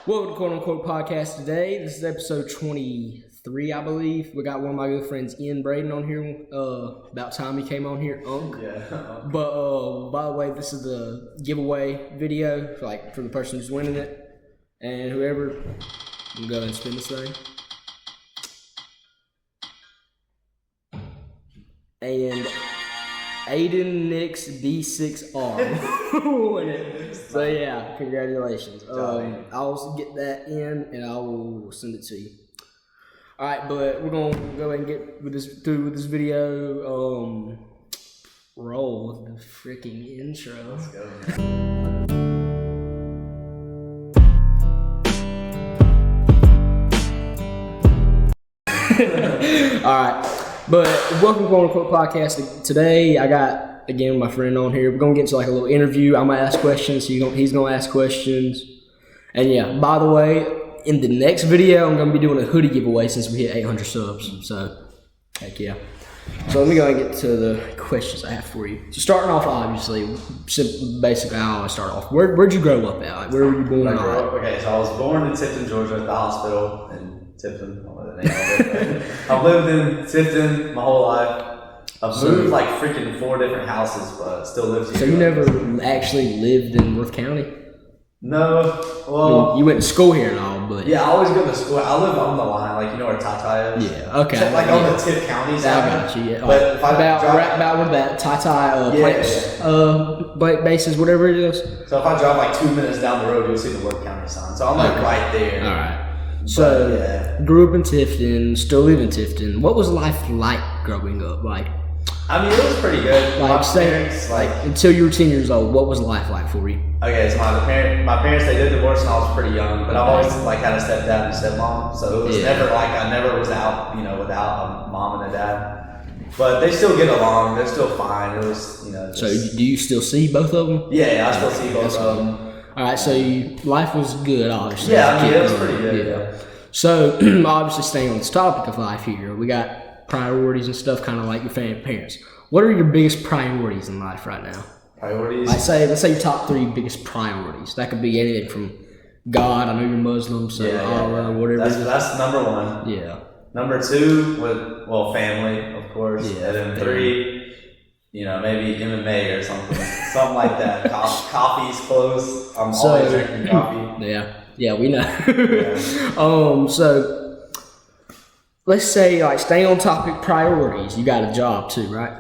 Welcome to Quote Unquote Podcast today. This is episode 23, I believe. We got one of my good friends, Ian Braden, on here. About time he came on here, Unk. Yeah. But by the way, this is the giveaway video, for the person who's winning it. And whoever, I'm going to go ahead and spin this thing. And Aiden Nix D6R won it. So yeah, congratulations. I'll get that in and I will send it to you. Alright, but we're gonna go ahead and get through with this video. Roll the freaking intro. Let's go. Alright. But welcome to Quote Unquote Podcast. Today I got, again, my friend on here. We're going to get into a little interview. I'm going to ask questions. He's going to ask questions. And yeah, by the way, in the next video, I'm going to be doing a hoodie giveaway since we hit 800 subs. So, heck yeah. So let me go and get to the questions I have for you. So starting off, obviously, basically I always start off. Where'd you grow up at? Where were you born? Okay, so I was born in Tifton, Georgia, at the hospital in Tifton. I've lived in Tifton my whole life. I've moved freaking 4 different houses, but still lived here. So you never actually lived in Worth County? No. Well, you went to school here and all, but yeah, I always go to school. I live on the line, you know where Tata is. Yeah. Okay. On the Tiff County side. I got you. Yeah. But if I about where that Tata bases, whatever it is. So if I drive 2 minutes down the road, you'll see the Worth County sign. So I'm right there. All right. So, grew up in Tifton, still live in Tifton. What was life like growing up? I mean, it was pretty good. Until you were 10 years old, what was life like for you? Okay, so my parents, they did divorce when I was pretty young, but I've always had a stepdad and a stepmom, so it was never I never was out, without a mom and a dad. But they still get along, they're still fine. It was, So do you still see both of them? Yeah, I still see both of them. All right, so life was good, obviously. Yeah, it was pretty good. Yeah. So, obviously, staying on this topic of life here, we got priorities and stuff, kind of like your family, parents. What are your biggest priorities in life right now? Priorities? Let's say your top 3 biggest priorities. That could be anything from God. I know you're Muslim, so Allah, whatever. That's number 1. Yeah. Number 2 family, of course. Yeah. And then 3. Maybe MMA or something like that. Coffee's close. I'm always drinking coffee. Yeah, we know. Yeah. So let's say, staying on topic priorities. You got a job too, right?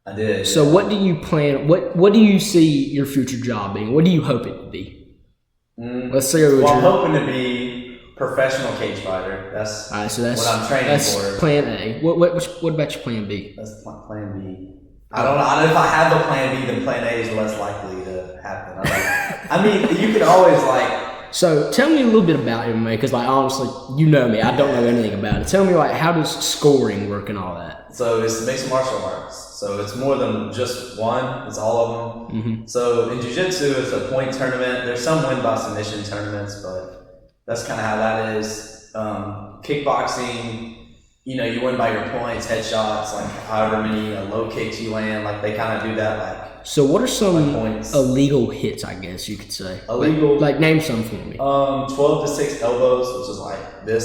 I did. So what do you plan? What do you see your future job being? What do you hope it to be? Let's say. I'm hoping to be professional cage fighter. That's what I'm training for. That's plan A. What about your plan B? That's plan B. I don't know if I have a plan B, then plan A is less likely to happen. I mean, you could always So tell me a little bit about MMA, because honestly, you know me, I don't know anything about it. Tell me how does scoring work and all that? So it's mixed martial arts. So it's more than just one. It's all of them. Mm-hmm. So in jiu-jitsu, it's a point tournament. There's some win by submission tournaments, but that's kind of how that is. Kickboxing. You win by your points, headshots, however many low kicks you land, they kind of do that, So what are some points. Illegal hits, I guess you could say? Illegal? Name some for me. 12 to 6 elbows, which is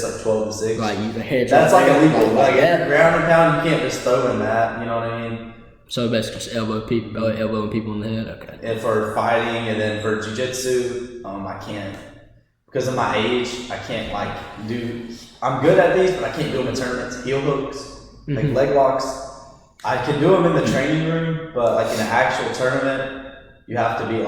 this, 12 to 6. The head. That's illegal. If you're ground and pound, you can't just throw in that, you know what I mean? So basically just elbowing people in the head, okay. And for fighting, and then for jiu-jitsu, I can't. Because of my age, I can't I'm good at these, but I can't do them in tournaments. Heel hooks, leg locks. I can do them in the training room, but in an actual tournament, you have to be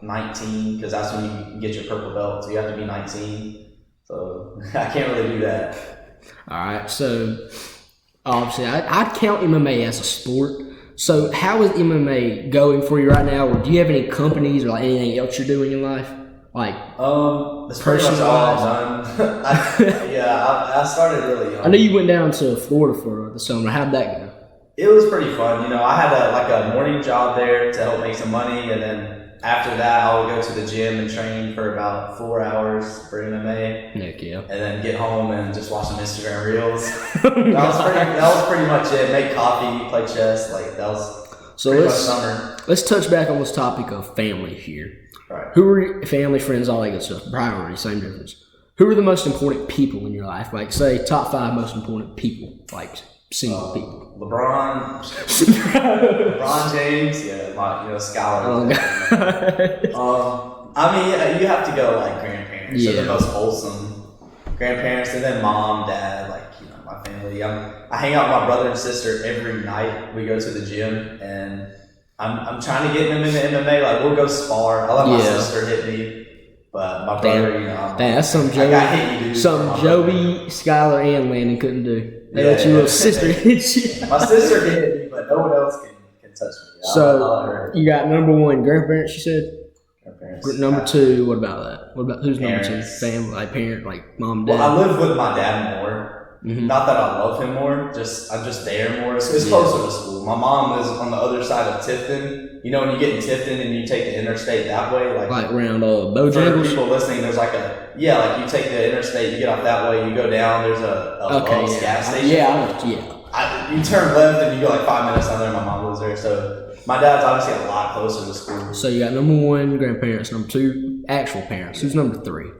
19, because that's when you get your purple belt. So you have to be 19. So I can't really do that. All right. So obviously, I'd count MMA as a sport. So how is MMA going for you right now? Or do you have any companies or anything else you're doing in life? That's pretty much all I've done. I started really young. I know you went down to Florida for the summer. How'd that go? It was pretty fun. I had a morning job there to help make some money, and then after that, I would go to the gym and train for about 4 hours for MMA. Heck yeah. And then get home and just watch some Instagram reels. That was pretty much it. Make coffee, play chess. That was pretty much summer. let's touch back on this topic of family here. Right. Who are your family, friends, all that good stuff? Priority, same difference. Who are the most important people in your life? Like, say, top 5 most important people, like single people. LeBron James, scholar. I mean, you have to go like grandparents. Yeah. They're the most wholesome grandparents, and then mom, dad, my family. I hang out with my brother and sister every night. We go to the gym, and I'm trying to get them into MMA. Like, we'll go spar. I let my sister hit me. But my brother, that's something Joey, Skylar, and Landon couldn't do. They let your little sister hit you. My sister can hit me, but no one else can touch me. So you got number 1, grandparents. You said. Grandparents. Number 2. What about that? What about who's parents. number 2? Family, like parent, like mom, dad. Well, I live with my dad more. Mm-hmm. Not that I love him more. I'm just there more. It's closer to school. My mom lives on the other side of Tifton. You know, when you get in Tifton and you take the interstate that way, like around for Bojangles. people listening, there's like like you take the interstate, you get off that way, you go down. There's a Love's gas station. You turn left and you go like 5 minutes down there. My mom lives there, so my dad's obviously a lot closer to school. So you got number 1, grandparents. Number 2, actual parents. Who's number 3?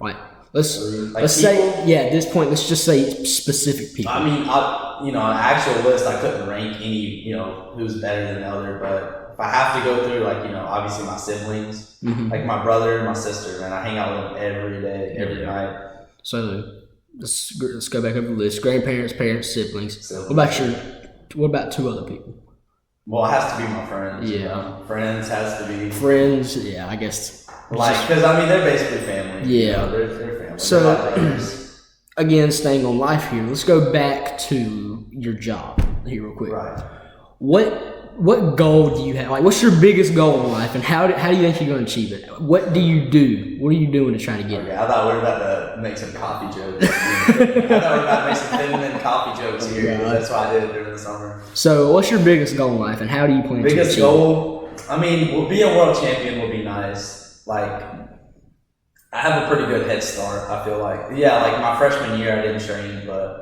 Let's say at this point, let's just say specific people. I mean, an actual list, I couldn't rank any, who's better than the other, but if I have to go through, obviously my siblings, like my brother and my sister, man, I hang out with them every day, every night. So let's go back over the list: grandparents, parents, siblings. What about 2 other people? Well, it has to be my friends. Yeah, friends has to be friends. Yeah, I guess. Because they're basically family. Yeah, they're family. So again, staying on life here, let's go back to your job here real quick. Right. What goal do you have? What's your biggest goal in life, and how do you think you're going to achieve it? What do you do? What are you doing to try to get it? I thought we were about to make some coffee jokes. I thought we were about to make some feminine coffee jokes here. That's why I did it during the summer. So, what's your biggest goal in life, and how do you plan to achieve it? Biggest goal? I mean, being a world champion would be nice. I have a pretty good head start, I feel like. Yeah, my freshman year I didn't train, but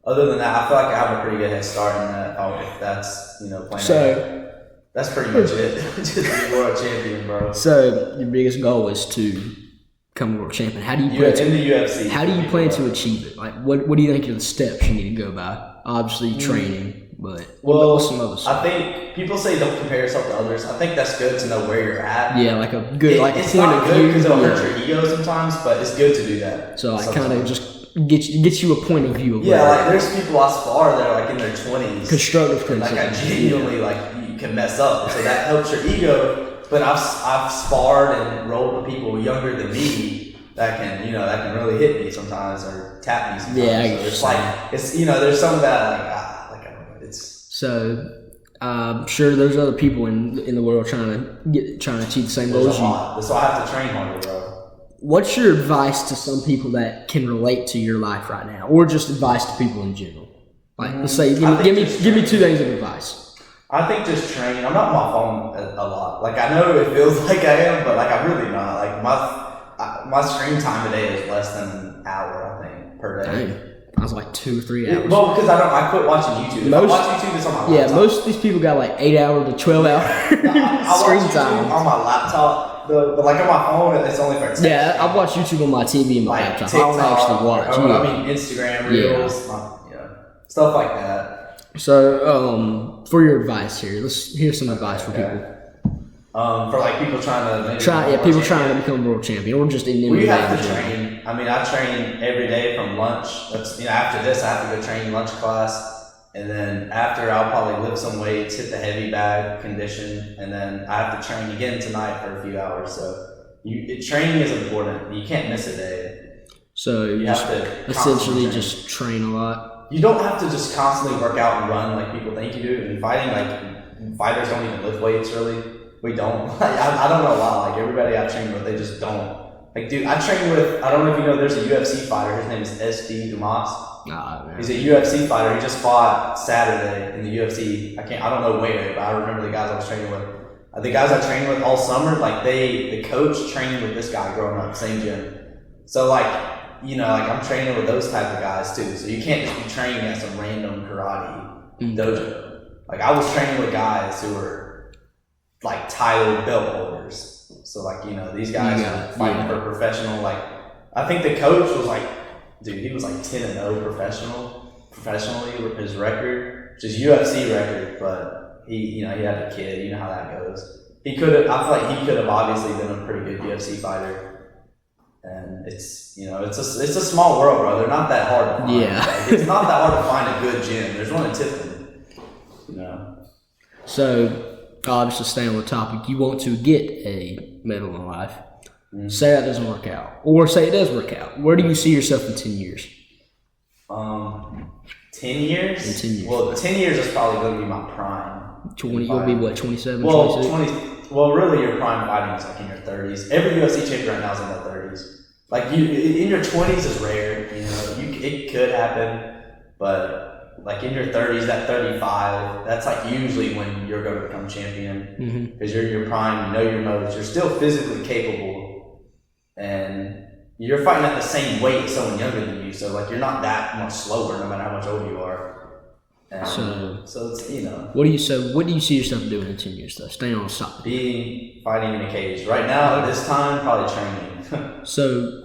other than that, I feel like I have a pretty good head start in that. If that's, playing. So, that's pretty much it. Just be world champion, bro. So, your biggest goal is to become a world champion. How do you plan in the UFC? How do you plan to achieve it? What do you think are the steps you need to go by? Obviously, training, but what's some other stuff? I think people say don't compare yourself to others. I think that's good to know where you're at. Yeah, a good it's not good because it'll hurt your ego sometimes, but it's good to do that. So kind of just get you a point of view of there's people I spar that are in their 20s. Constructive criticism. I genuinely you can mess up, so that helps your ego. But I've sparred and rolled with people younger than me that can really hit me sometimes or tap me sometimes. Yeah, so it's there's some of that So I'm sure there's other people in the world trying to achieve the same goals as you. That's why I have to train harder, bro. What's your advice to some people that can relate to your life right now, or just advice to people in general? Let's say, give me 2 things of advice. I think just train. I'm not on my phone a lot. I know it feels like I am, but I'm really not. My screen time today is less than an hour, I think, per day. Dang. I was 2 or 3 hours. Well, because I quit watching YouTube. If I watch YouTube, it's on my laptop. Yeah, most of these people got 8 hour to 12 hour screen time on my laptop. But on my phone, it's only for text. Yeah, I watch YouTube on my TV and my laptop. TikTok, I don't actually watch. Instagram Reels, stuff like that. So, for your advice here, here's some advice for people. For people trying to trying to become world champion or just in the We have to train. I train every day from lunch. After this, I have to go train lunch class, and then after I'll probably lift some weights, hit the heavy bag, condition, and then I have to train again tonight for a few hours. So training is important. You can't miss a day. So you have to essentially just train a lot. You don't have to just constantly work out and run like people think you do. In fighting, fighters don't even lift weights really. We don't. I don't know why. Everybody I've trained with, they just don't. Dude, I train with, I don't know if you know, there's a UFC fighter. His name is SD Dumas. He's a UFC fighter. He just fought Saturday in the UFC. I don't know where, but I remember the guys I was training with. The guys I trained with all summer, the coach trained with this guy growing up, same gym. So I'm training with those type of guys too. So you can't just be training at some random karate dojo. I was training with guys who were like title belt holders. So like these guys are fighting for professional. Like I think the coach was like, dude, he was like 10-0 professionally with his record, which is UFC record, but he had a kid. You know how that goes. He could have. I feel like he could have obviously been a pretty good UFC fighter, and it's a small world, bro. They're not that hard to find. Yeah, like, it's not that hard to find a good gym. There's one in Tifton, So obviously, staying on the topic, you want to get a medal in life. Mm-hmm. Say that doesn't work out, or say it does work out. Where do you see yourself in 10 years? 10 years. In 10 years. Well, 10 years is probably going to be my prime. 20. You'll be what? 27. Well, 26? 20. Well, really, your prime fighting is like in your 30s. Every UFC champion right now is in their 30s. Like in your 20s is rare. It could happen, but like in your 30s, that 35, that's like usually when you're going to become champion because you're in your prime. You know your modes. You're still physically capable, and you're fighting at the same weight as someone younger than you. So like you're not that much slower, no matter how much older you are. And so it's What do you see yourself doing in 10 years though? Staying on top. Fighting in a cage. Right now, at this time, probably training. So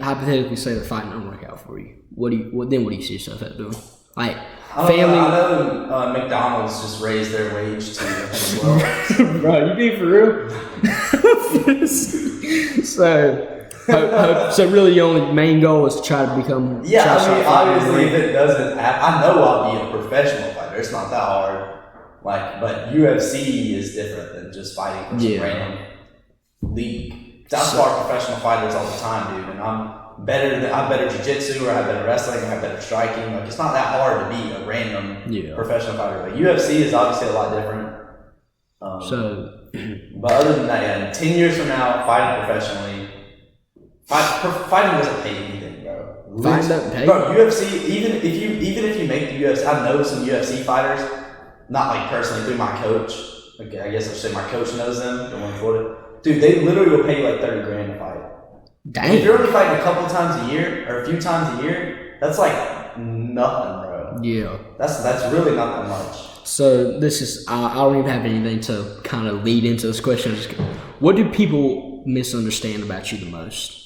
hypothetically say the fight don't work out for you. What do you see yourself at doing? Like family. I know McDonald's just raised their wage to $12. Bro, you being for real? So really, your only main goal is to try to become. Yeah, obviously, if it doesn't happen, I know I'll be a professional fighter. It's not that hard. But UFC is different than just fighting for some random league. I spar professional fighters all the time, dude, and I'm better jiu-jitsu, or I have better wrestling, or I have better striking. Like it's not that hard to be a random professional fighter. But UFC is obviously a lot different. But other than that, in 10 years from now, fighting professionally. Fighting doesn't pay anything, bro. Fighting doesn't pay? Bro, UFC, even if you make the UFC, I know some UFC fighters, not like personally through my coach. Okay, I guess I should say my coach knows them, the one in Florida. Dude, they literally will pay you like $30,000 to fight. Dang. If you're only fighting a couple times a year, or a few times a year, that's like nothing, bro. Yeah. That's really not that much. So this is, I don't even have anything to kind of lead into this question. What do people misunderstand about you the most?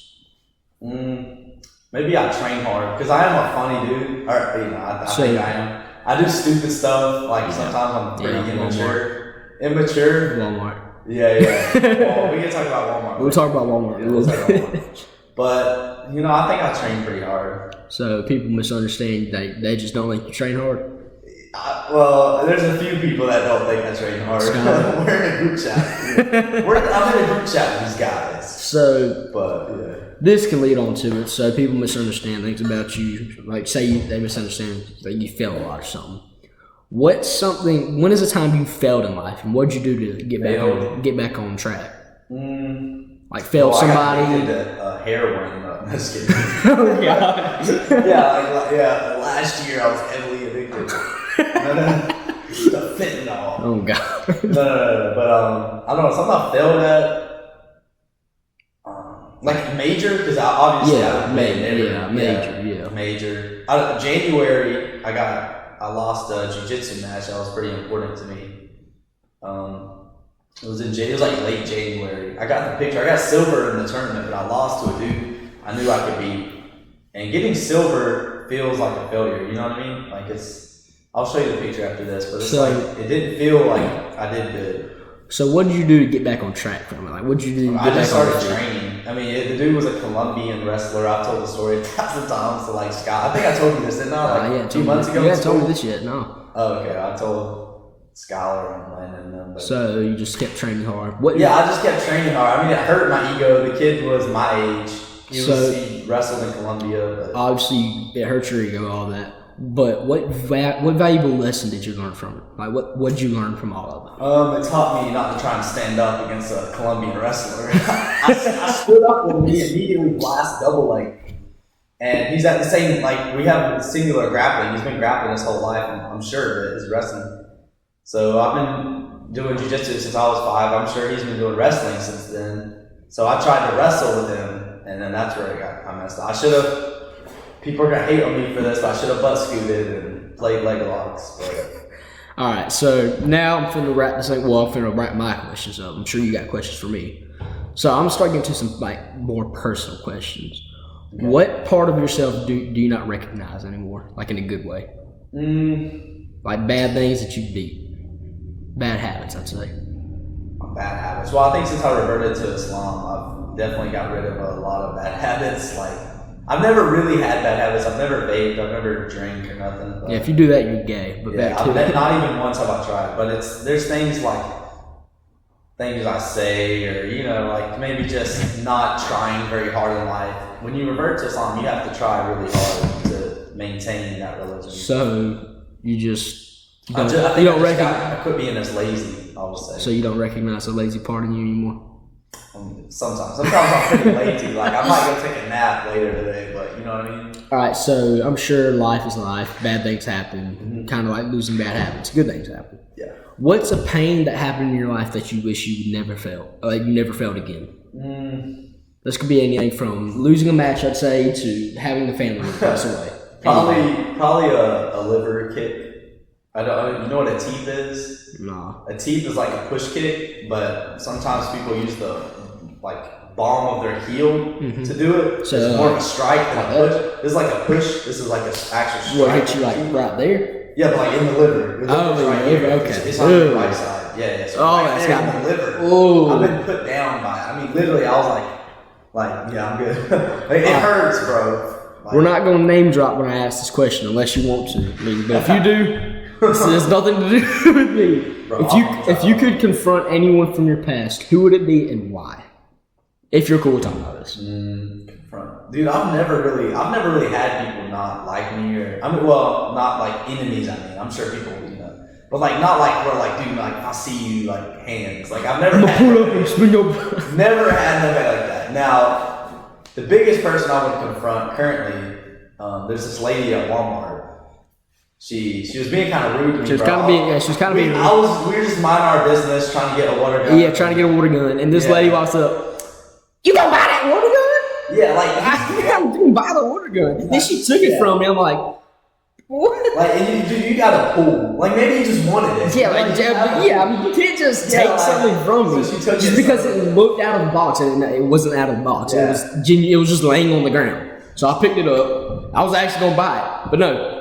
Maybe I train hard because I am a funny dude. Or I think I am. I do stupid stuff. Like sometimes I'm pretty immature. Walmart. Yeah. Well, we can talk about Walmart. We'll talk about Walmart. Yeah, we'll talk about Walmart. But I think I train pretty hard. So people misunderstand. They just don't think you train hard. Well, there's a few people that don't think I train hard. We're in a group chat. I'm in a group chat with these guys. But yeah. This can lead on to it. So people misunderstand things about you. Like they misunderstand that you fail a lot or something. When is the time you failed in life, and what did you do to get back on track? Like failed somebody. I did heroin. No, just kidding. Oh God. Last year I was heavily addicted. The fentanyl. Oh God. No. But I don't know. Something I failed at. Like major, because obviously major. January, I lost a jiu-jitsu match. That was pretty important to me. It was like late January. I got the picture. I got silver in the tournament, but I lost to a dude I knew I could beat. And getting silver feels like a failure. You know what I mean? Like I'll show you the picture after this, but it didn't feel like I did good. So what did you do to get back on track from it? Like what did you do? I just started training. I mean, the dude was a Colombian wrestler. I've told the story 1,000 times to like Scott. I think I told you this, didn't I? Like 2 months ago. You haven't told me this yet, no. Oh, okay. I told Skylar and Landon and them. So you just kept training hard. I just kept training hard. I mean, it hurt my ego. The kid was my age. He wrestled in Colombia. But obviously, it hurt your ego, all that. But what valuable lesson did you learn from it? Like, what did you learn from all of it? It taught me not to try and stand up against a Colombian wrestler. I stood up and he immediately blast double leg. And he's at the same, like, we have singular grappling. He's been grappling his whole life, I'm sure, but his wrestling. So I've been doing jiu-jitsu since I was 5. I'm sure he's been doing wrestling since then. So I tried to wrestle with him, and then that's where I messed up. I should have. People are gonna hate on me for this, but I should have butt scooted and played leg locks. All right, so now I'm finna wrap this thing. Well, I'm finna wrap my questions up. I'm sure you got questions for me. So I'm gonna start getting to some like more personal questions. Okay. What part of yourself do you not recognize anymore, like in a good way? Like bad things that you beat, bad habits, I'd say. Bad habits. Well, I think since I reverted to Islam, I've definitely got rid of a lot of bad habits. Like I've never really had bad habits. I've never vaped. I've never drank or nothing. But, yeah, if you do that, you're gay. But yeah, back to that. Not even once have I tried. But there's things like things I say, or like maybe just not trying very hard in life. When you revert to Islam, you have to try really hard to maintain that religion. So you just don't. I quit being as lazy, I would say. So you don't recognize the lazy part in you anymore. Sometimes I'm pretty lazy. Like I might go take a nap later today, but you know what I mean. All right, so I'm sure life is life. Bad things happen. Kind of like losing bad habits. Good things happen. Yeah. What's a pain that happened in your life that you wish you never felt? Like you never felt again? This could be anything from losing a match, I'd say, to having the family pass away. Probably a liver kick. I don't. You know what a teep is? No. A teep is like a push kick, but sometimes people use the palm of their heel to do it. So it's more of a strike than a push. This is like a push. This is like an actual strike. What hit you like right there? Yeah, but like in the liver. Okay. It's on the right side. Yeah. So that's got in the liver. Oh. I've been put down by it. I mean, literally, I was like, yeah, I'm good. It hurts, bro. We're not going to name drop when I ask this question unless you want to. But if you do, this has nothing to do with me. Bro, if you could confront anyone from your past, who would it be and why? If you're cool with talking about this. Confront. Dude, I've never really had people not like me not like enemies. I mean, I'm sure people, but like not like where like, dude, like if I see you, like hands. Like I've never pull up and spin your. Never had nobody like that. Now, the biggest person I would confront currently, there's this lady at Walmart. She was being kind of rude to me. She was kind of being rude. We were just minding our business, trying to get a water gun. Yeah, trying to get a water gun, and this lady walks up. You gonna buy that water gun? Yeah, like I didn't buy the water gun. Then she took it from me. I'm like, what? Like, and you got a pull. Like maybe you just wanted it. Yeah, I mean, you can't just take something from me just because it looked out of the box and it wasn't out of the box. Yeah. It was just laying on the ground. So I picked it up. I was actually gonna buy it, but no.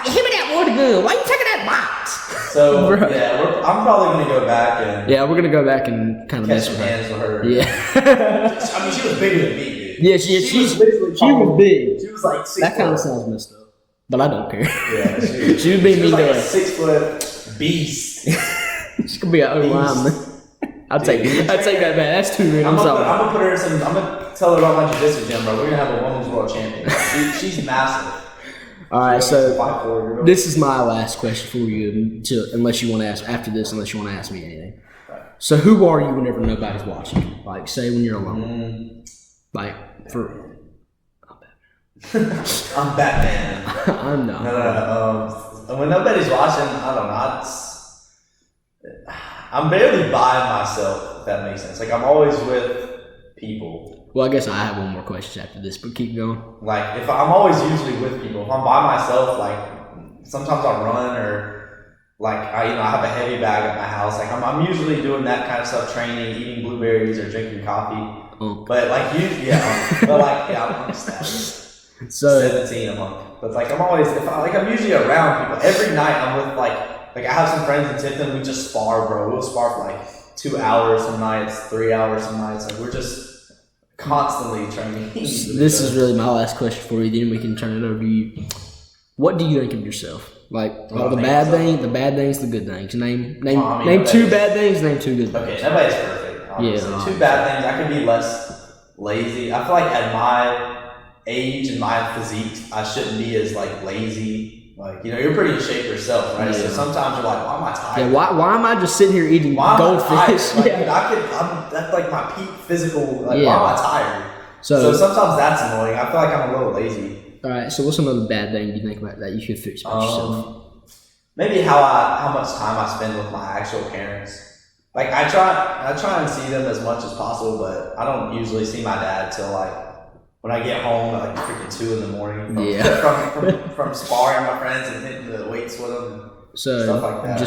Give me that water gun. Why you taking that box? So I'm probably gonna go back and we're gonna go back and kind of catch some hands with her. Yeah. I mean, she was bigger than me, dude. Yeah, she was big. She was like 6 That kind of sounds messed up, but I don't care. Yeah, she was being mean to a 6 foot beast. She could be an O-lineman. I'd take that back. That's too weird. I'm sorry. I'm gonna put her in some. I'm gonna tell her about my jiu-jitsu gym, bro. We're gonna have a women's world champion. She's massive. All right, so this is my last question for you, unless you want to ask after this, unless you want to ask me anything. Right. So, who are you whenever nobody's watching? Like, say when you're alone. I'm Batman. I'm not. No. When nobody's watching, I don't know. I'm barely by myself. If that makes sense. Like I'm always with people. Well, I guess I have one more question after this, but keep going. Like, if I'm always usually with people. If I'm by myself, like, sometimes I'll run or, like, I have a heavy bag at my house. Like, I'm usually doing that kind of stuff, training, eating blueberries or drinking coffee. Oh. But, like, I'm stabbing. So 17 a month. But, like, I'm usually around people. Every night I'm with, like I have some friends in Tipton. We just spar, bro. We'll spar for, like, 2 hours some nights, 3 hours some nights. Like, we're just constantly training. This is really my last question for you. Then we can turn it over to you. What do you think of yourself? Like all the bad things, the good things. Name two bad things. Name two good things. Okay, nobody's perfect. Obviously. Yeah. Two bad things. I could be less lazy. I feel like at my age and my physique, I shouldn't be as like lazy. Like, you're pretty in shape yourself, right? Yeah. So sometimes you're like, why am I tired? Yeah, why am I just sitting here eating goldfish? Like, that's like my peak physical, why am I tired? So sometimes that's annoying. I feel like I'm a little lazy. All right, so what's another bad thing you think about that you could fix about yourself? Maybe how much time I spend with my actual parents. Like, I try and see them as much as possible, but I don't usually see my dad till like, when I get home at like freaking 2 in the morning from sparring my friends and hitting the weights with them. So stuff like that.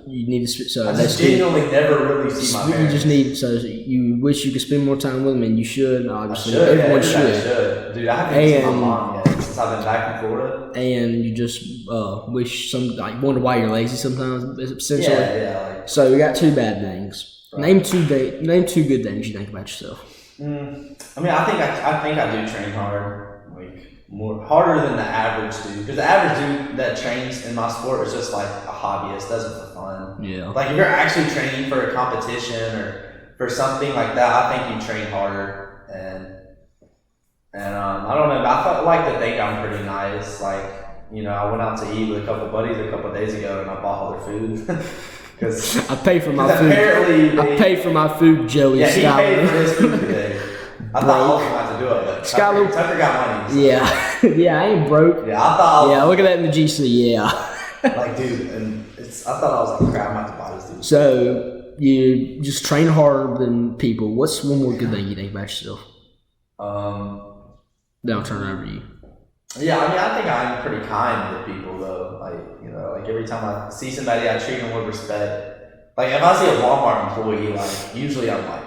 You need to. So I that's just genuinely never really see my You parents. just need. So you wish you could spend more time with them, and you should. Obviously, Everyone everyone should. Dude, I haven't seen my mom yet since I've been back in Florida. And you just wish wonder why you're lazy sometimes. Essentially. Yeah. So we got 2 bad things. Right. Name 2 good things you think about yourself. I mean, I think I do train hard, like more harder than the average dude. Because the average dude that trains in my sport is just like a hobbyist, does it for fun. Yeah. Like if you're actually training for a competition or for something like that, I think you train harder. And I don't know, but I like to think I'm pretty nice. Like, I went out to eat with a couple buddies a couple days ago, and I bought all their food. Because I pay for my food. Apparently, I pay for my food, Joey. Yeah, he Skyler. paid for his food today. I thought I was about to do it, but Skyler- Tucker got money. So. Yeah, yeah, I ain't broke. Yeah, I thought. Yeah, look at that in the GC. Yeah. Like, dude, and I thought I was like, crap, I'm about to buy this dude. So you just train harder than people. What's one more good thing you think about yourself? Then I'll turn it over to you. Yeah, I mean, I think I'm pretty kind with people, though. Like every time I see somebody, I treat them with respect. Like, if I see a Walmart employee, like, usually I'm like,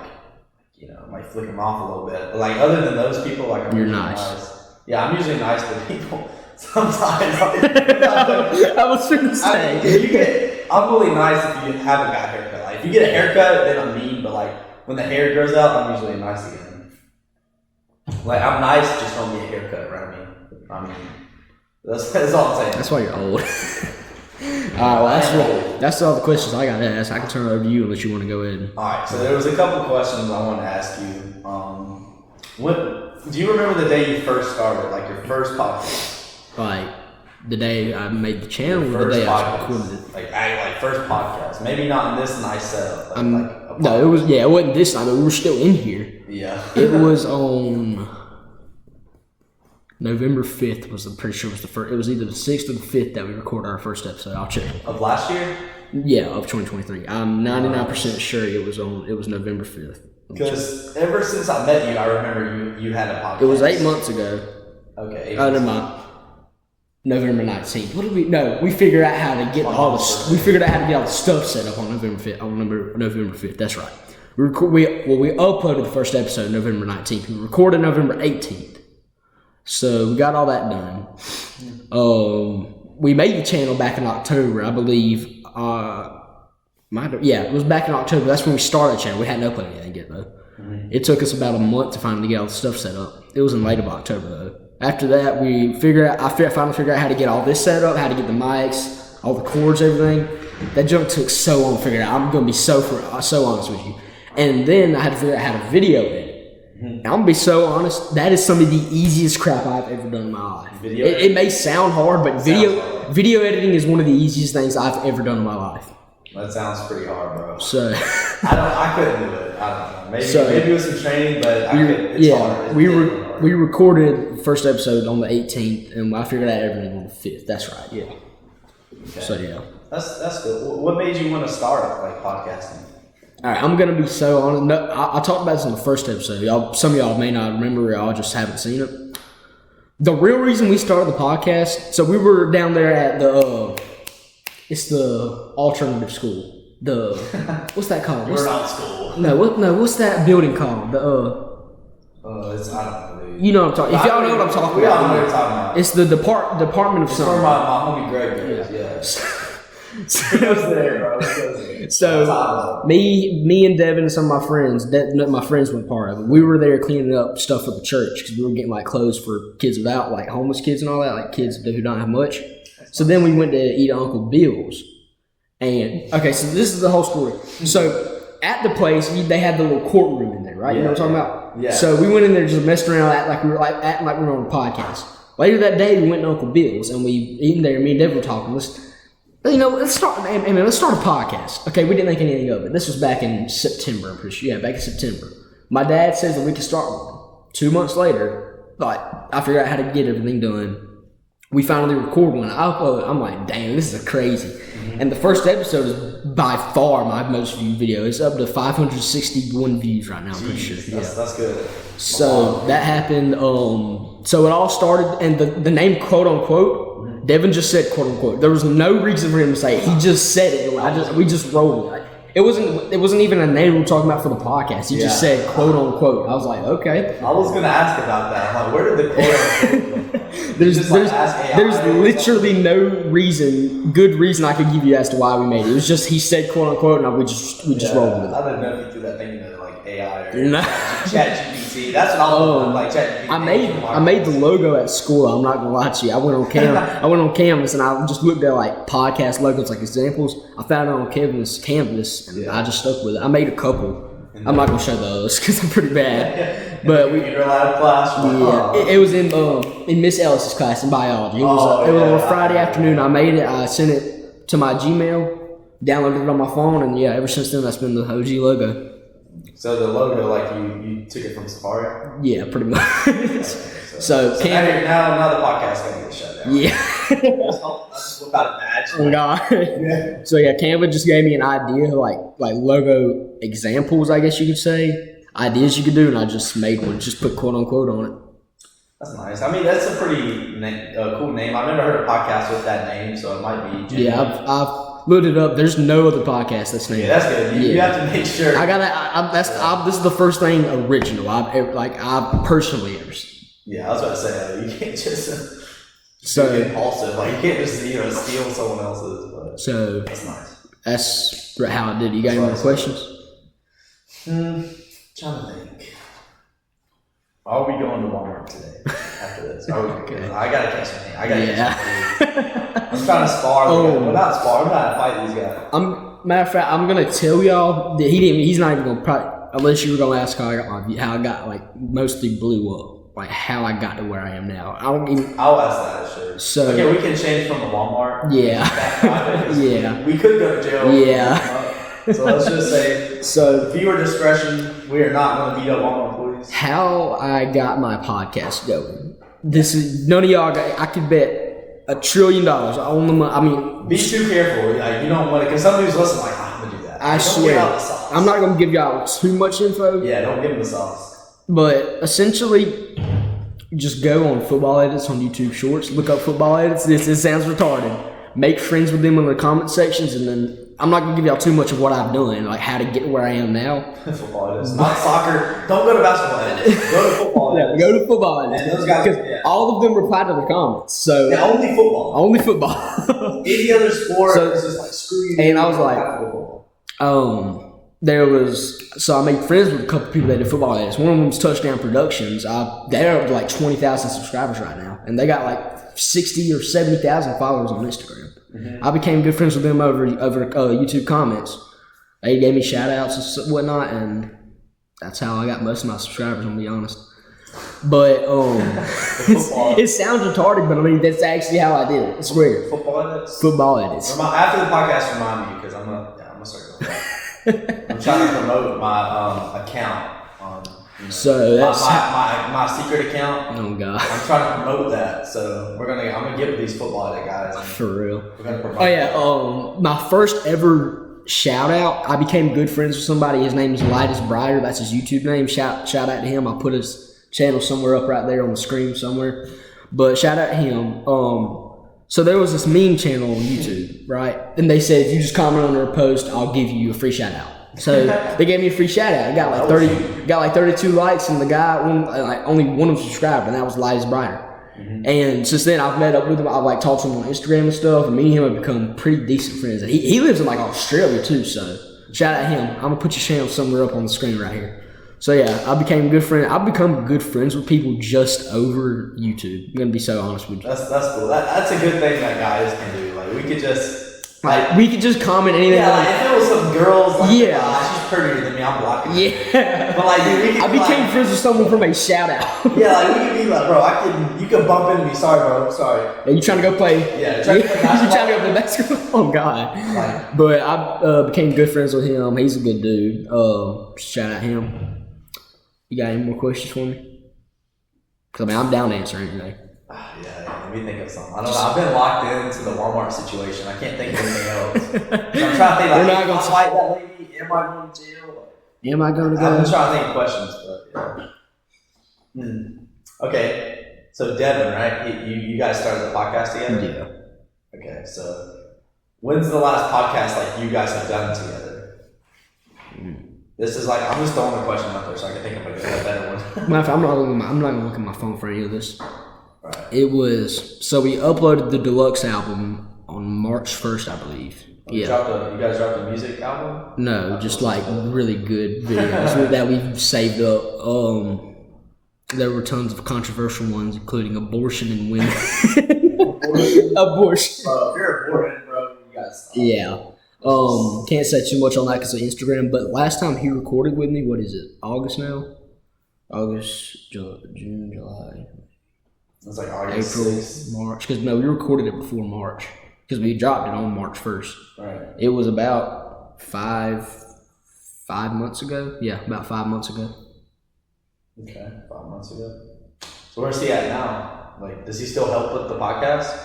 I might flick them off a little bit. But, like, other than those people, like, I'm You're usually nice. Yeah, I'm usually nice to people. Sometimes. I was going to say. I'm really nice if you haven't got a haircut. Like, if you get a haircut, then I'm mean. But, like, when the hair grows out, I'm usually nice again. Like, I'm nice, just don't get a haircut around me. I mean, that's all I'm saying. That's why you're old. All right, well, that's all the questions I got to ask. I can turn it over to you unless you want to go ahead. All right, so there was a couple questions I wanted to ask you. Do you remember the day you first started, like your first podcast? Like the day I made the channel, or the First day I podcast, recorded it. like first podcast. Maybe not in this nice setup, but like a No, it wasn't this time, but we were still in here. Yeah. It was on November 5th was pretty sure was the first. It was either the 6th or the 5th that we recorded our first episode. I'll check. Of last year? Yeah, of 2023. I'm 99% sure it was November 5th. Because ever since I met you, I remember you had a podcast. It was 8 months ago. Okay. Oh, never mind. November 19th. What did we? No, we figured out how to get all the. We figured out how to get all the stuff set up on November 5th. On November 5th. That's right. We uploaded the first episode November 19th. We recorded November 18th. So we got all that done. We made the channel back in October, I believe. It was back in October. That's when we started the channel. We hadn't uploaded anything yet, though. Mm-hmm. It took us about a month to finally get all the stuff set up. It was in late of October, though. After that, I finally figured out how to get all this set up, how to get the mics, all the cords, everything. That junk took so long to figure it out. I'm going to be so honest with you. And then I had to figure out how to video edit. And I'm gonna be so honest, that is some of the easiest crap I've ever done in my life. It may sound hard, but video editing is one of the easiest things I've ever done in my life. That sounds pretty hard, bro. So I couldn't do it. I don't know. Maybe with some training, but it's hard. We recorded the first episode on the 18th, and I figured out everything on the 5th. That's right, yeah. Okay. So yeah, that's good. What made you want to start like podcasting? All right, I'm gonna be so honest. No, I talked about this in the first episode. Some of y'all may not remember. Y'all just haven't seen it. The real reason we started the podcast. So we were down there at it's the alternative school. What's that called? We're not school. No, what's that building called? I don't know. You know what I'm talking. If y'all know what I'm talking about, we all know what you're talking about. It's the Department of It's something. where my homie Greg goes. Yeah. He goes there, bro. So me and Devin and some of my friends, my friends weren't part of it. We were there cleaning up stuff for the church because we were getting like clothes for kids without, like homeless kids and all that, like kids who don't have much. So then we went to eat at Uncle Bill's. And okay, so this is the whole story. So at the place, they had the little courtroom in there, right? You know what I'm talking about? Yeah. So we went in there just messing around, acting like we were on a podcast. Later that day, we went to Uncle Bill's and we eating there. Me and Devin were talking. Let's start a podcast. Okay, we didn't think anything of it. This was back in September, I'm pretty sure. Yeah, back in September. My dad says that we can start one. 2 months later, I figured out how to get everything done. We finally record one. I upload it. I'm like, damn, this is crazy. Mm-hmm. And the first episode is by far my most viewed video. It's up to 561 views right now, I'm pretty sure. That's good. So that happened. So it all started, and the name quote unquote Devin just said quote unquote. There was no reason for him to say it. He just said it. We just rolled it. It wasn't even a name we were talking about for the podcast. He just said quote unquote. I was like, okay. I was gonna ask about that. I'm like, where did the quote unquote come from? There's literally no good reason I could give you as to why we made it. It was just he said quote unquote, and we just rolled with it. I didn't know if you threw that thing into like AI or No. ChatGPT. That's what I was doing, like ChatGPT. I made the logo at school. I'm not gonna lie to you. I went on Canvas and I just looked at like podcast logos, like examples. I found it on Canvas, and I just stuck with it. I made a couple. I'm not gonna show those because I'm pretty bad. But you're allowed class. It was in Miss Ellis's class in biology. It was on a Friday afternoon. I made it. I sent it to my Gmail, downloaded it on my phone, and ever since then that's been the OG logo. So the logo, like you took it from Safari? Yeah, pretty much. Okay, so now the podcast is gonna get shut down. Yeah. I just whip out a badge. Oh God. Yeah. So Canva just gave me an idea, like logo examples, I guess you could say, ideas you could do, and I just made one. Just put quote unquote on it. That's nice. I mean, that's a pretty cool name. I've never heard a podcast with that name, so it might be genuine. Yeah, I've looked it up. There's no other podcast that's named. Yeah, that's good. You have to make sure. This is the first thing original I've personally ever seen. Yeah, I was about to say you can't just get impulsive. Like you can't just steal someone else's. But so that's nice. That's how I did. You got any more questions? Trying to think. Are we going to Walmart today after this? Okay. I gotta catch my hand. I gotta catch my hand. I'm trying to spar. Well, not spar. I'm trying to fight these guys. Matter of fact, I'm gonna tell y'all that he's not even gonna probably, unless you were gonna ask how I got like mostly blew up, like how I got to where I am now. I'll ask that, sure. So okay, we can change from the Walmart. Yeah. Yeah. We could go to jail. Yeah. So let's just say, viewer discretion. We are not going to beat up Walmart employees. How I got my podcast going. This is none of y'all. I could bet $1 trillion on the money. I mean, be too careful. Like you don't want to, because some dudes listen. Like I'm gonna do that. I swear. I'm not gonna give y'all too much info. Yeah, don't give them the sauce. But essentially, just go on football edits on YouTube Shorts. Look up football edits. This sounds retarded. Make friends with them in the comment sections, and then I'm not gonna give y'all too much of what I've done, like how to get to where I am now. Football edits, not soccer. Don't go to basketball edits. Go to football edits. Go to football edits. Those guys, all of them reply to the comments. So only football. Only football. Any other sport is just like screw you. And I was like, I made friends with a couple people that did football edits. One of them was Touchdown Productions. They're up to like 20,000 subscribers right now, and they got like 60 or 70,000 followers on Instagram. Mm-hmm. I became good friends with them over YouTube comments. They gave me shout outs and whatnot, and that's how I got most of my subscribers, I'm gonna be honest. But it sounds retarded, but I mean that's actually how I did it. It's weird. Football edits. Football edits. After the podcast, remind me because I'm gonna start doing that. I'm trying to promote my account on. So that's my secret account. Oh God! I'm trying to promote that, so I'm gonna get with these football edit guys. For real. We're gonna promote. My first ever shout out. I became good friends with somebody. His name is Elias Brighter. That's his YouTube name. Shout out to him. I'll put his channel somewhere up right there on the screen somewhere. But shout out to him. So there was this meme channel on YouTube, right? And they said if you just comment on their post, I'll give you a free shout out. So they gave me a free shout out. I got like 32 likes, and the guy only one of them subscribed, and that was Elias Brighter. Mm-hmm. And since then, I've met up with him. I've like talked to him on Instagram and stuff, and me and him have become pretty decent friends. And he lives in like Australia too, so shout out to him. I'm gonna put your channel somewhere up on the screen right here. So yeah, I became good friend. I've become good friends with people just over YouTube. I'm gonna be so honest with you. That's cool. That's a good thing that guys can do. Like we could just. We could just comment anything. Yeah, like if it was some girls, like, she's prettier than me, I'm blocking her. Yeah. But like, dude, I became friends with someone from a shout out. Yeah, like we could be like, bro, you could bump into me. Sorry, bro. Sorry. Are you trying to go play? Yeah, trying to play basketball. You trying to go play basketball? Oh God. Right. But I became good friends with him. He's a good dude. Shout out him. You got any more questions for me? Because I mean, I'm down to answer anything. Yeah, let me think of something. I don't know. I've been locked into the Walmart situation. I can't think of anything else. So I'm trying to think like, am I going to fight that lady? Am I going to jail? Am I going to go? I'm trying to think of questions, but yeah. Okay, so Devin, right? You guys started the podcast together? Yeah. Okay, so when's the last podcast like you guys have done together? This is like I'm just throwing the question out there so I can think of like a better one. I'm not gonna look at my phone for any of this. Right. It was so we uploaded the deluxe album on March 1st, I believe. You guys dropped a music album? No, just like really good videos that we saved up. There were tons of controversial ones, including abortion and women. Abortion. Bro, if you're aborted, bro, you guys. Yeah. Can't say too much on that because of Instagram. But last time he recorded with me, what is it? August now? August, June, July. It's like August, April, 6th. March. Because no, we recorded it before March. Because we dropped it on March 1st. Right. It was about five months ago. Yeah, about 5 months ago. Okay, 5 months ago. So where's he at now? Like, does he still help with the podcast?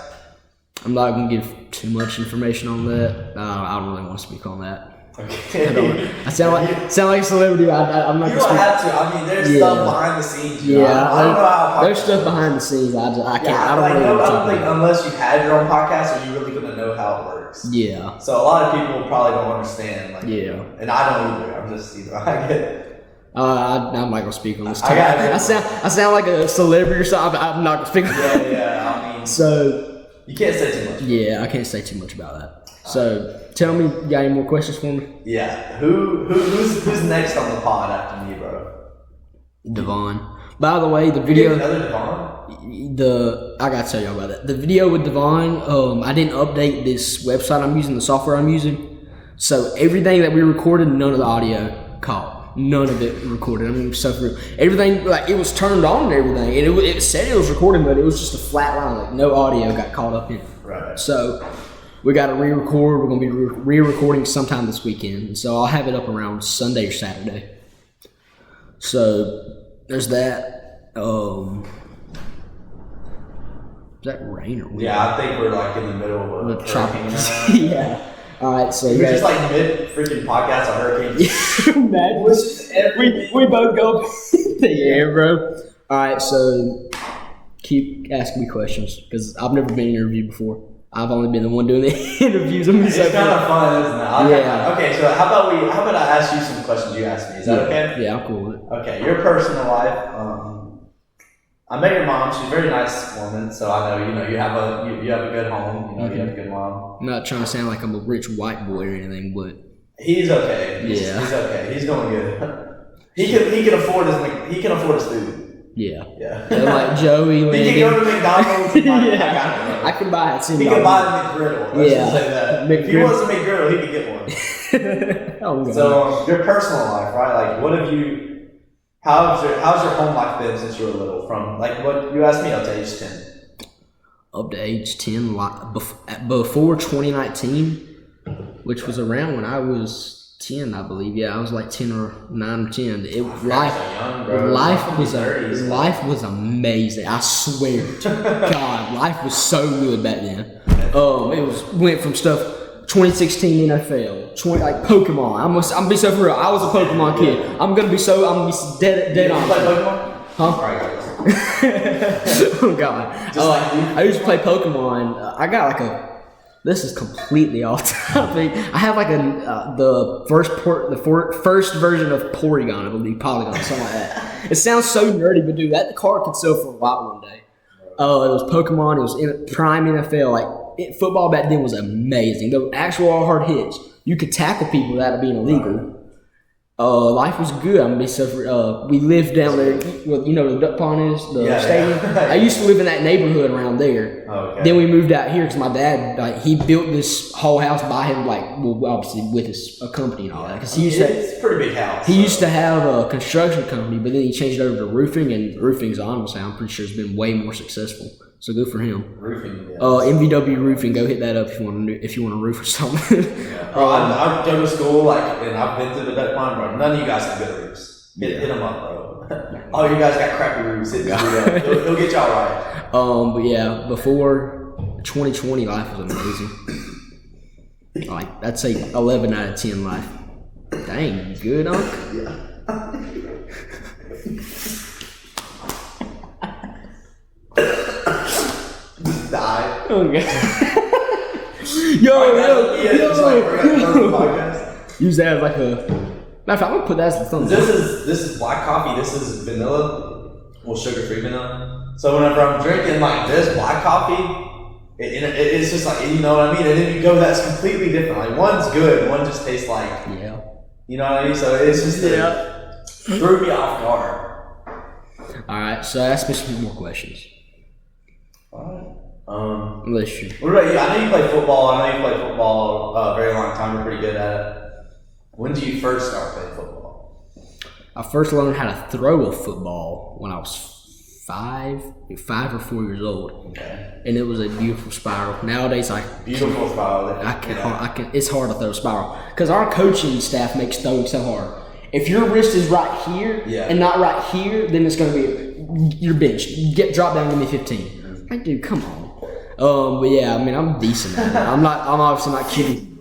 I'm not going to give too much information on that. I don't really want to speak on that. Okay. I sound like a celebrity. I'm not You gonna don't speak. have to. I mean, there's stuff behind the scenes. You know? Yeah, I don't know how. there's stuff behind the scenes. I can't. Yeah, I don't like, really no, want I to don't talk think about. unless you had your own podcast, are you really gonna know how it works? Yeah. So a lot of people probably don't understand. Like, Yeah. and I don't either. I'm just I get it. I'm not gonna speak on this. I sound like a celebrity or something. I'm not gonna speak. Yeah. I mean, So you can't say too much. yeah, I can't say too much about that. So tell me, you got any more questions for me? Yeah. Who's next on the pod after me, bro? Devon. By the way, the You video. get another Devon? I gotta tell y'all about that. The video with Devon, I didn't update this website I'm using, the software I'm using. So everything that we recorded, none of the audio caught. None of it recorded. I mean, so for everything, like it was turned on and everything, and it said it was recording, but it was just a flat line, like no audio got caught up in it. Right. So we got to re-record. We're gonna be re-recording sometime this weekend, so I'll have it up around Sunday or Saturday. So there's that. Is that rain or wind? Yeah, I think we're like in the middle of The a tropical. hurricane. Yeah. All right. So We're yeah. just like mid freaking podcast on hurricane. Imagine we both go up in the air, bro. All right. So keep asking me questions because I've never been interviewed before. I've only been the one doing the interviews. It's kind of fun, isn't it? Yeah. Okay, so how about I ask you some questions you asked me? Is that okay? Yeah, I'm cool with it. Okay, your personal life. I met your mom. She's a very nice woman, so I know you have a good home. You have a good mom. I'm not trying to sound like I'm a rich white boy or anything, but He's okay. He's okay. He's doing good. He can afford his food. yeah. Yeah. They're like Joey He Landon. can go to McDonald's. And Yeah. I can buy it. He can buy the McGriddle. Let's just say that. If he McGriddle. wants a McGriddle, he can get one. Oh, God. So your personal life, right? Like, what have you? How's your home life been since you were little? From like what you asked me up to age 10. Up to age 10, before 2019, which was around when I was 10, I believe. Yeah, I was like 10 or 9 or 10. Life was amazing. I swear to God, life was so good back then. Went from stuff 2016 NFL, like Pokemon. I'm gonna be so for real. I was a Pokemon kid. I'm gonna be dead on. You play Pokemon? Huh? Alright, guys. Oh God. I used to play Pokemon. I got like this is completely off topic. I have like the first version of Porygon, I believe, Polygon, something like that. It sounds so nerdy, but dude, that card could sell for a lot one day. It was Pokemon. It was in prime NFL. Like football back then was amazing. The actual hard hits. You could tackle people without it being illegal. Life was good. I'm gonna be so. We lived down there. You know where the duck pond is, the stadium. Yeah. I used to live in that neighborhood around there. Okay. Then we moved out here because my dad, he built this whole house by him, obviously with a company and all that. Because it's a pretty big house. He used to have a construction company, but then he changed it over to roofing, and roofing's honestly, I'm pretty sure, it's been way more successful. So good for him. Roofing. Yeah. MVW Roofing. Go hit that up if you want to roof or something. Bro, I go to school and I've been to the duck pond, bro. None of you guys have good roofs. Hit them up, bro. Oh, you guys got crappy roofs. Hit this dude up. He'll get y'all right. But yeah, before 2020, life was amazing. I'd say 11 out of 10 life. Dang, good, Unc? Yeah. Just die. Okay. Use that as like a. Matter of fact, I'm gonna put that as the thumbs up. This is black coffee. This is vanilla, well, sugar-free vanilla. So whenever I'm drinking like this black coffee, it's just like, you know what I mean. And then you go, that's completely different. Like one's good, one just tastes like, you know what I mean. So it's just threw me off guard. All right, so ask me some more questions. Unless you. What about you? I know you play football. I know you played football a very long time. You're pretty good at it. When did you first start playing football? I first learned how to throw a football when I was 5 or 4 years old. Okay. And it was a beautiful spiral. Nowadays, beautiful spiral. It's hard to throw a spiral because our coaching staff makes throwing so hard. If your wrist is right here and not right here, then it's going to be your bench. Drop down, give me 15. Like, dude, come on. But yeah, I mean, I'm decent at it. I'm obviously not kidding.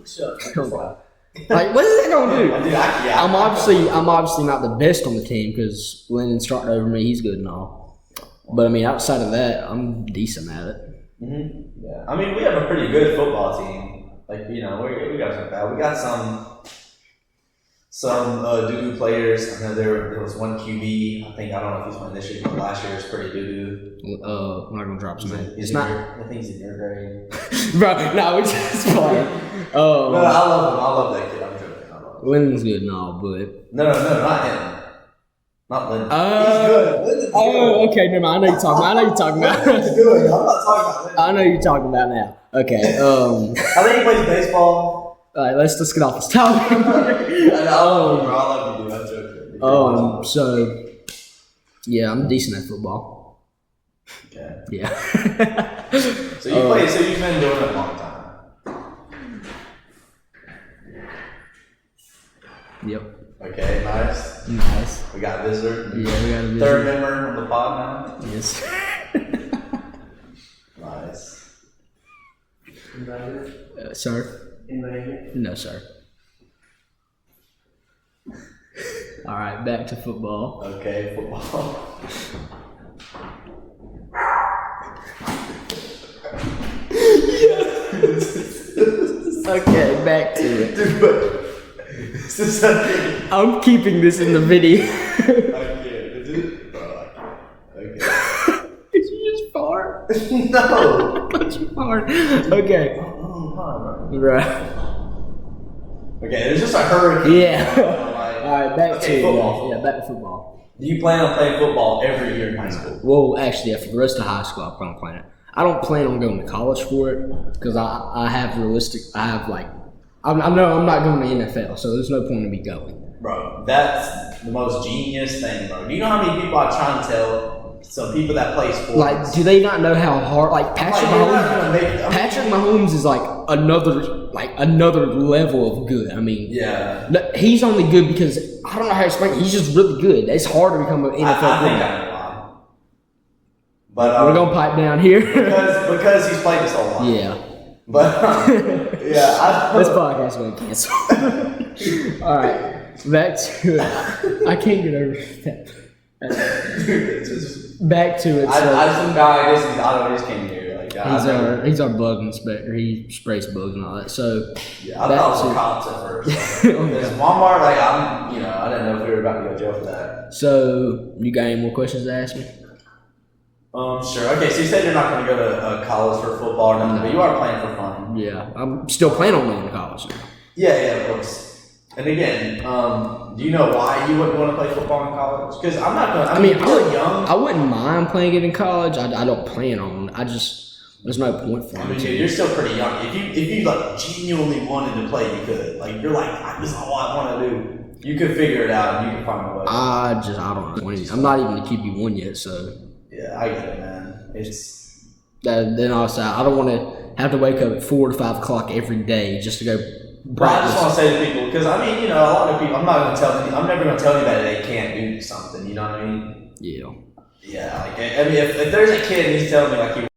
Like, what is that gonna do? I'm obviously not the best on the team because Lennon's starting over me. He's good and all, but I mean, outside of that, I'm decent at it. Mm-hmm. Yeah, I mean, we have a pretty good football team. Like, you know, we got some bad. We got some doo-doo players. I know there was one QB. I don't know if he's playing this year, but last year was pretty doo-doo. I'm not gonna drop some names. It's not. I think he's in your grade. Bro, no, we just playing. No, I love him. I love that kid. I'm joking. I love him. Lynn's good and all, but no, not him. Not Lynn. He's good. Lynn's good. Okay, never mind. I know you're talking about. He's good. I'm not talking about Lynn. I know you're talking about now. Okay. I think he plays baseball. All right, let's just get off this topic. I love you, dude. I'm joking. So yeah, I'm decent at football. Okay. Yeah. So you play. So you've been doing it a long time. Yep. Okay, nice. We got a visitor. Yeah, we got a visitor. Third member of the pod now. Yes. Nice. Sir? No, sir. All right, back to football. Okay, football. Okay, back to it. Dude, I'm keeping this in the video. Okay. Did you just fart? No. Did you fart? Okay. Right. Okay, there's just a hurricane. Yeah. All right, back to football. Yeah, back to football. Do you plan on playing football every year in high school? Well, actually, yeah, for the rest of high school, I plan on playing it. I don't plan on going to college for it because I have I'm not going to NFL, so there's no point in me going. Bro, that's the most genius thing, bro. Do you know how many people I try to tell some people that play sports? Like, do they not know how hard? Like Patrick Mahomes is like another level of good. I mean, yeah, he's only good because I don't know how to explain it. He's just really good. It's hard to become an NFL I think quarterback. I know why. But we're gonna pipe down here because he's played this whole lot. Yeah. But this podcast will cancel. All right, back to it. I can't get over that. Back to it. Some guy, I just came here. Like, he's our bug inspector. He sprays bugs and all that. So yeah, I thought it was cops at first. Because Walmart, I didn't know if we were about to go to jail for that. So you got any more questions to ask me? Sure. Okay, so you said you're not going to go to college for football or nothing, but you are playing for fun. Yeah, I'm still planning on going to college. Yeah, of course. And again, do you know why you wouldn't want to play football in college? Because I'm not going to. I mean, you're young. I wouldn't mind playing it in college. I don't plan on it. There's no point for me. I mean, dude, you're still pretty young. If you genuinely wanted to play, you could. Like, you're like, this is all I want to do. You could figure it out and you can find a way. I don't know. I'm not even a QB1 yet, so. Yeah, I get it, man. It's then also I don't want to have to wake up at 4 to 5 o'clock every day just to go practice. Bro, I just want to say to people because a lot of people. I'm never going to tell anybody they can't do something. You know what I mean? Yeah. Yeah. Like, I mean, if there's a kid and he's telling me like he